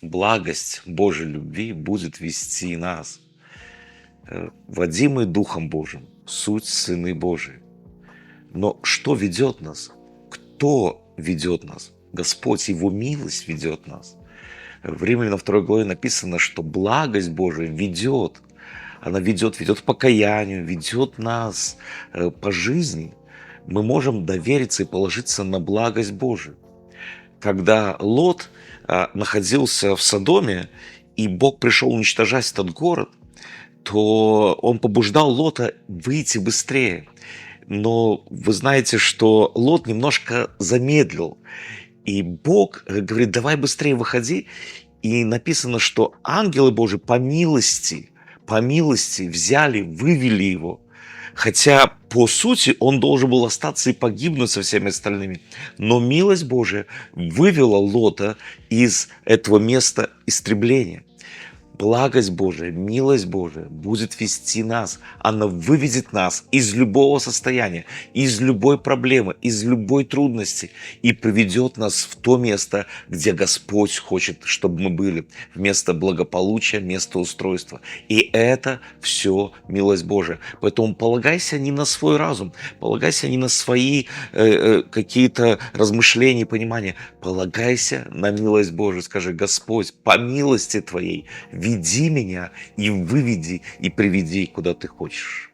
Благость Божьей любви будет вести нас, водимые Духом Божьим, суть сыны Божии. Но что ведет нас? Кто ведет нас? Господь, Его милость ведет нас. В Римлянам 2 главе написано, что благость Божия ведет. Она ведет к покаянию, ведет нас по жизни. Мы можем довериться и положиться на благость Божию. Когда Лот находился в Содоме, и Бог пришел уничтожать этот город, то он побуждал Лота выйти быстрее. Но вы знаете, что Лот немножко замедлил. И Бог говорит, давай быстрее выходи. И написано, что ангелы Божьи по милости взяли, вывели его. Хотя, по сути, он должен был остаться и погибнуть со всеми остальными. Но милость Божия вывела Лота из этого места истребления. Благость Божия, милость Божия будет вести нас. Она выведет нас из любого состояния, из любой проблемы, из любой трудности и приведет нас в то место, где Господь хочет, чтобы мы были. В место благополучия, место устройства. И это все милость Божия. Поэтому полагайся не на свой разум, полагайся не на свои какие-то размышления, понимания. Полагайся на милость Божию. Скажи, Господь, по милости Твоей веди меня и выведи, и приведи, куда Ты хочешь.